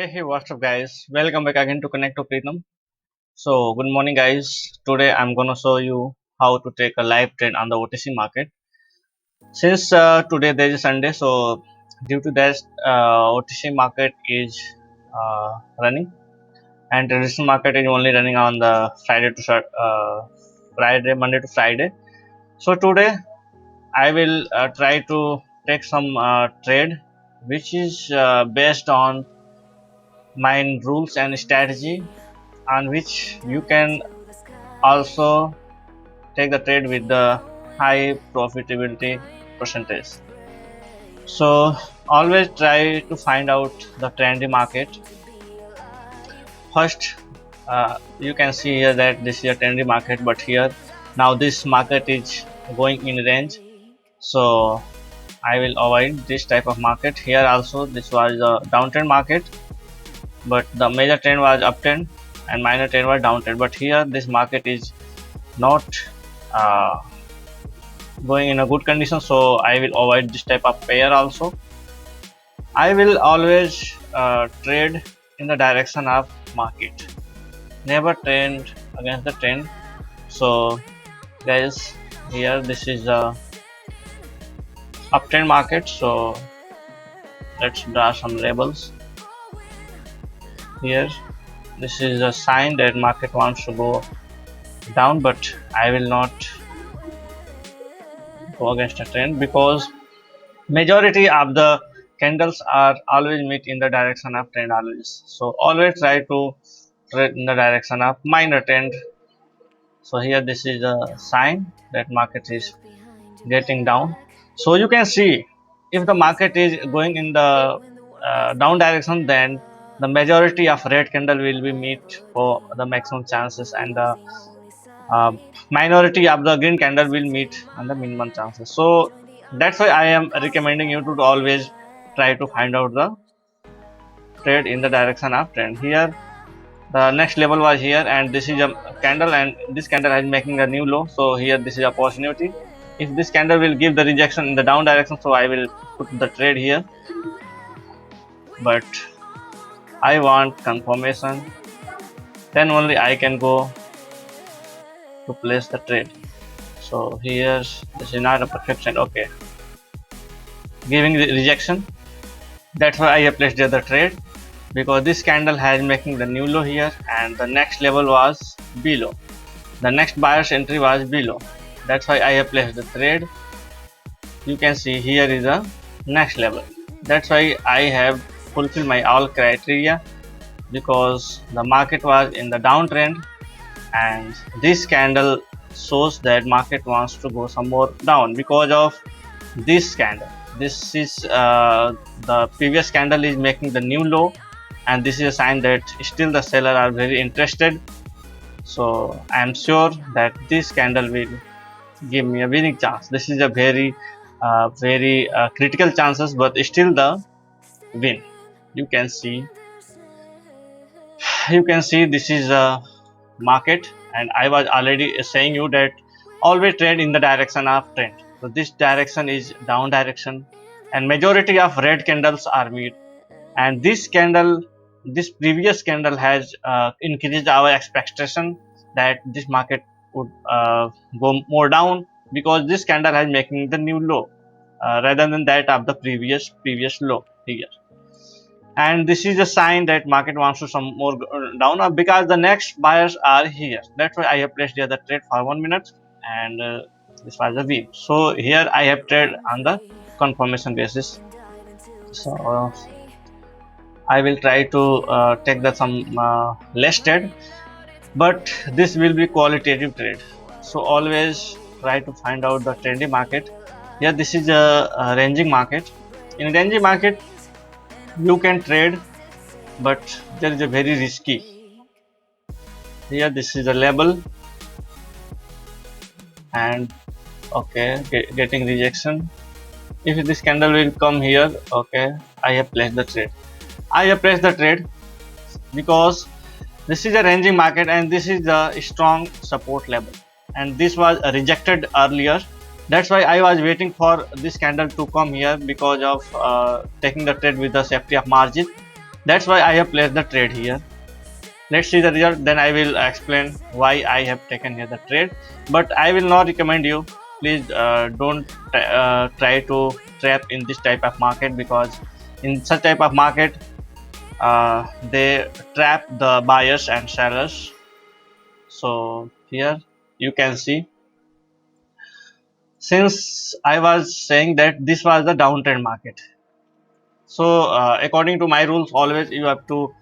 Hey, what's up, guys? Welcome back again to Connect to Preetham. So, good morning, guys. Today, I'm gonna show you how to take a live trade on the OTC market. Since today there is Sunday, so due to that, OTC market is running, and traditional market is only running on the Friday, Monday to Friday. So today, I will try to take some trade, which is based on my rules and strategy on which you can also take the trade with the high profitability percentage. So always try to find out the trendy market. First, you can see here that this is a trendy market, but here now this market is going in range. So I will avoid this type of market. Here also this was a downtrend market, but the major trend was uptrend and minor trend was downtrend. But here this market is not uh, going in a good condition, so I will avoid this type of pair also. I will always trade in the direction of market, never trend against the trend. So guys, here this is a uptrend market, so let's draw some labels here. This is a sign that market wants to go down, but I will not go against the trend because majority of the candles are always meet in the direction of trend always. So always try to trade in the direction of minor trend. So here this is a sign that market is getting down. So you can see if the market is going in the down direction, then the majority of red candle will be meet for the maximum chances, and the uh, minority of the green candle will meet on the minimum chances. So that's why I am recommending you to always try to find out the trade in the direction of trend. Here the next level was here, and this is a candle, and this candle is making a new low. So here this is opportunity. If this candle will give the rejection in the down direction, so I will put the trade here, but I want confirmation, then only I can go to place the trade. So here this is not a perfect trend. Okay, giving the rejection, that's why I have placed the other trade, because this candle has making the new low here, and the next level was below, the next buyer's entry was below. That's why I have placed the trade. You can see here is a next level. That's why I have fulfilled my all criteria, because the market was in the downtrend, and this candle shows that market wants to go some more down because of this candle. This is the previous candle is making the new low, and this is a sign that still the seller are very interested. So I am sure that this candle will give me a winning chance. This is a very critical chances, but still the win. You can see this is a market, and I was already saying you that always trade in the direction of trend. So this direction is down direction, and majority of red candles are made, and this previous candle has increased our expectation that this market would go more down, because this candle has making the new low rather than that of the previous low here. And this is a sign that market wants to some more down, because the next buyers are here. That's why I have placed the other trade for 1 minute, and this was a win. So here I have trade on the confirmation basis. So I will try to take the some less trade, but this will be qualitative trade. So always try to find out the trendy market. Here this is a ranging market. In ranging market you can trade, but there is a very risky. Here this is a label, and okay, getting rejection. If this candle will come here, okay, I have placed the trade. I have placed the trade because this is a ranging market, and this is a strong support level, and this was rejected earlier. That's why I was waiting for this candle to come here, because of taking the trade with the safety of margin. That's why I have placed the trade here. Let's see the result, then I will explain why I have taken here the trade. But I will not recommend you, please don't try to trap in this type of market, because in such type of market they trap the buyers and sellers. So here you can see, since I was saying that this was the downtrend market, so according to my rules, always you have to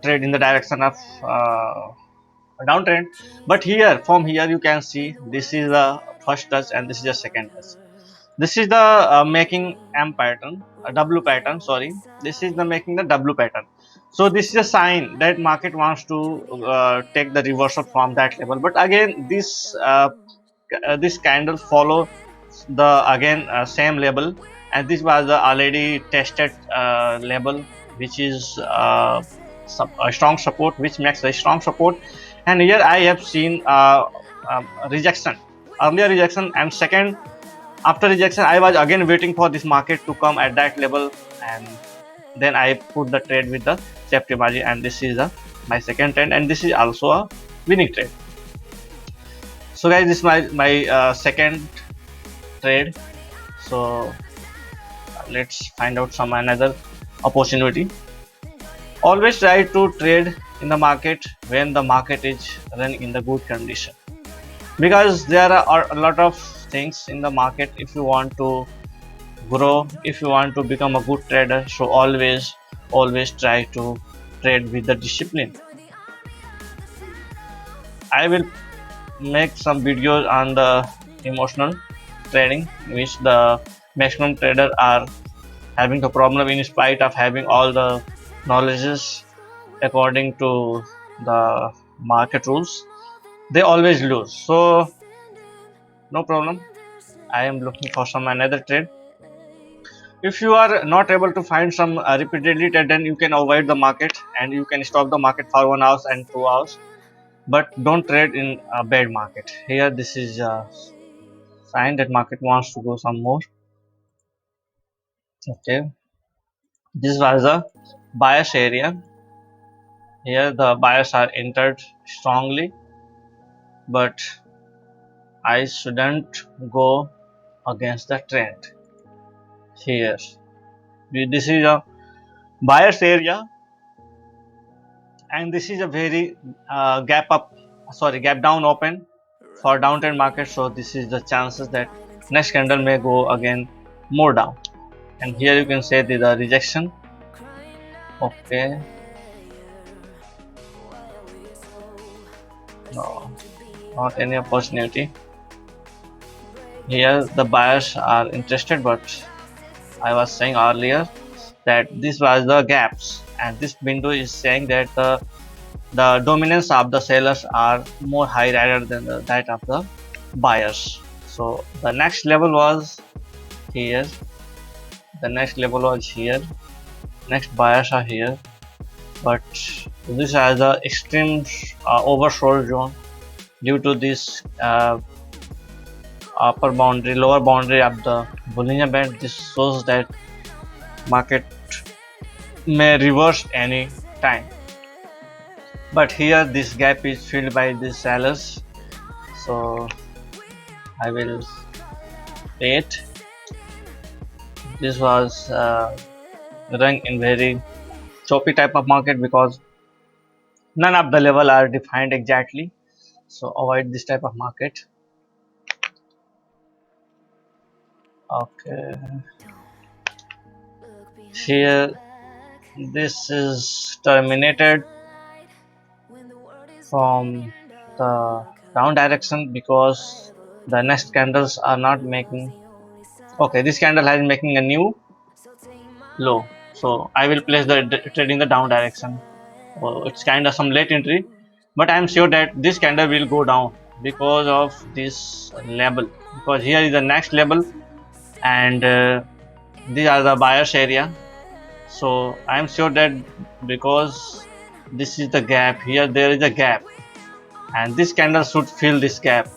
trade in the direction of a downtrend. But here, from here you can see, this is the first touch and this is the second touch. This is the making M pattern, a W pattern, sorry. This is the making the W pattern. So this is a sign that market wants to take the reversal from that level. But again, this candle follow the again same level, and this was the already tested level, which is a strong support, which makes a strong support. And here I have seen rejection, earlier rejection, and second, after rejection I was again waiting for this market to come at that level, and then I put the trade with the safety margin, and this is my second trend, and this is also a winning trade. So guys, this is my second trade. So let's find out some another opportunity. Always try to trade in the market when the market is running in the good condition, because there are a lot of things in the market. If you want to grow, if you want to become a good trader, so always try to trade with the discipline. I will make some videos on the emotional trading, which the maximum trader are having a problem in spite of having all the knowledges according to the market rules. They always lose. So no problem, I am looking for some another trade. If you are not able to find some repeatedly trade, then you can avoid the market and you can stop the market for 1 hour and 2 hours, but don't trade in a bad market. Here this is a sign that market wants to go some more. Okay, this was a bias area. Here the buyers are entered strongly, but I shouldn't go against the trend. Here this is a buyers area, and this is a very gap down open for downtrend market. So this is the chances that next candle may go again more down, and here you can say the rejection. Okay, no, not any opportunity. Here the buyers are interested, but I was saying earlier that this was the gaps, and this window is saying that the dominance of the sellers are more high rather than that of the buyers. So the next level was here, the next level was here, next buyers are here, but this has a extreme oversold zone due to this upper boundary, lower boundary of the Bollinger Band. This shows that market may reverse any time, but here this gap is filled by the sellers. So I will wait. This was run in very choppy type of market, because none of the level are defined exactly, so avoid this type of market. Okay, here this is terminated from the down direction, because the next candles are not making. Okay, this candle has making a new low, so I will place the trade in the down direction. It's kind of some late entry, but I am sure that this candle will go down because of this level, because here is the next level, and these are the buyers area. So I am sure that, because this is the gap, here there is a gap, and this candle should fill this gap.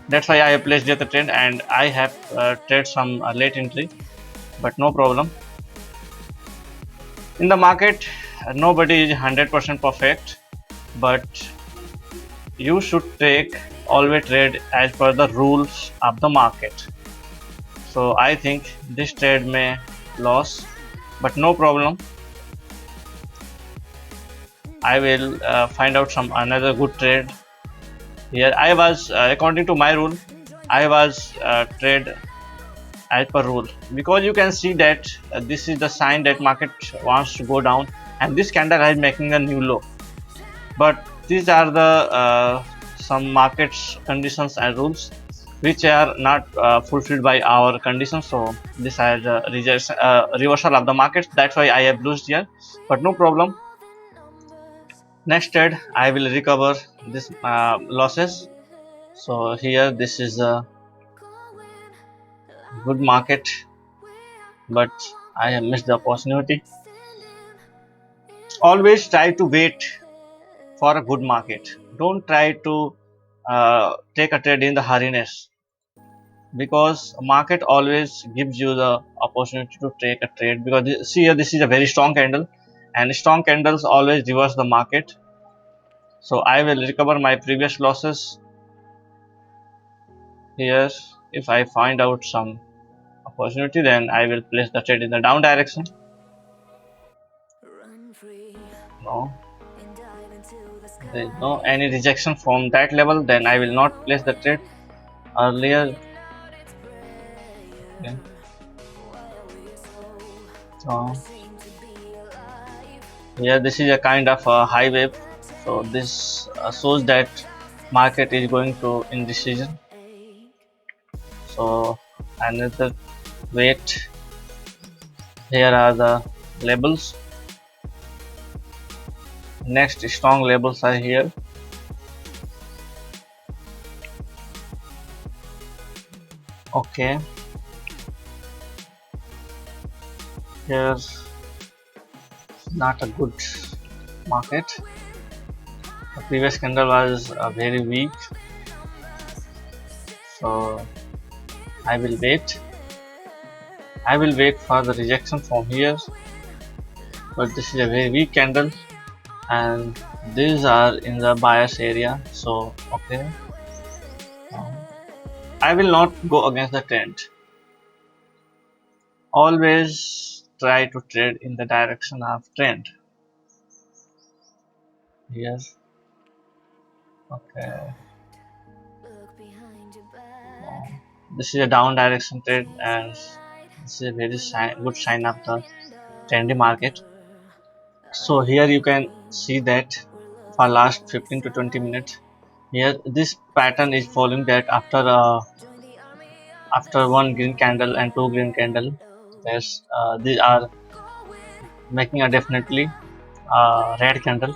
That's why I have placed the trend, and I have traded some late entry, but no problem. In the market, nobody is 100% perfect, but you should take always trade as per the rules of the market. So I think this trade may lose, but no problem. I will find out some another good trade here. I was according to my rule, I was trade as per rule, because you can see that this is the sign that market wants to go down, and this candle is making a new low. But these are the some markets conditions and rules which are not fulfilled by our conditions. So this is a reversal of the market. That's why I have lost here, but no problem. Next trade I will recover this losses. So here this is a good market, but I have missed the opportunity. Always try to wait for a good market. Don't try to take a trade in the hurriness, because market always gives you the opportunity to take a trade. Because see here, this is a very strong candle, and strong candles always reverse the market. So I will recover my previous losses here. If I find out some opportunity, then I will place the trade in the down direction. No, there is no any rejection from that level, then I will not place the trade earlier. Okay. So here this is a kind of a high wave. So this shows that market is going to indecision. So another wait. Here are the labels. Next strong labels are here. Okay. Here's not a good market. The previous candle was very weak. So I will wait. I will wait for the rejection from here. But this is a very weak candle, and these are in the bias area. So okay. I will not go against the trend. Always try to trade in the direction of trend. Yes. Okay. This is a down direction trade, and this is a very good sign of the trendy market. So here you can see that for last 15 to 20 minutes, here this pattern is following that after one green candle and two green candle, there's these are making a definitely red candle.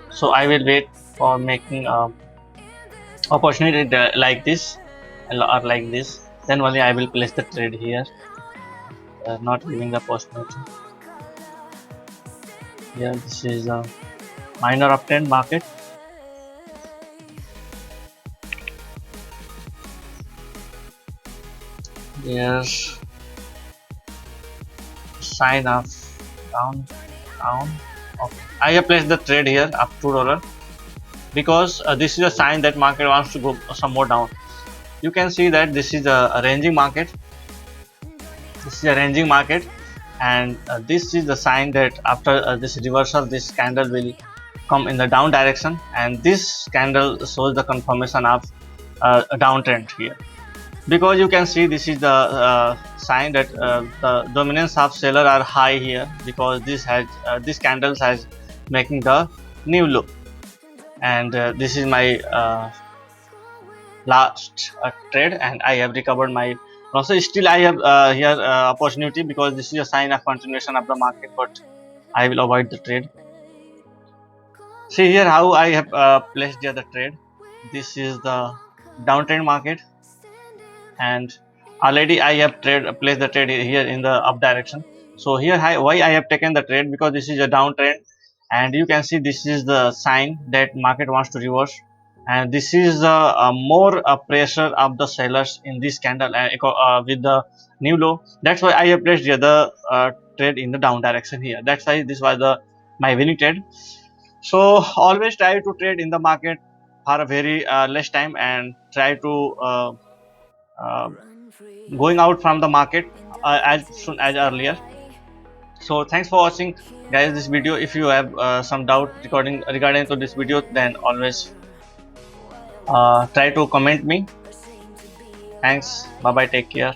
So I will wait for making a opportunity like this or like this, then only I will place the trade here, not giving the opportunity. Here this is a minor uptrend market. Here's sign of down, down. Okay. I have placed the trade here up $2, because this is a sign that market wants to go some more down. You can see that this is a ranging market. This is a ranging market, and this is the sign that after this reversal, this candle will come in the down direction, and this candle shows the confirmation of a downtrend here. Because you can see this is the sign that the dominance of seller are high here, because this candles has making the new low, and this is my last trade, and I have recovered my also. Still I have here opportunity, because this is a sign of continuation of the market, but I will avoid the trade. See here how I have placed here the trade. This is the downtrend market, and already I have placed the trade here in the up direction. So here why I have taken the trade, because this is a downtrend, and you can see this is the sign that market wants to reverse, and this is the more pressure of the sellers in this candle with the new low. That's why I have placed here the trade in the down direction here. That's why this was the my winning trade. So always try to trade in the market for a very less time, and try to uh, going out from the market as soon as earlier. So thanks for watching, guys, this video. If you have some doubt regarding to this video, then always try to comment me. Thanks. Bye bye. Take care.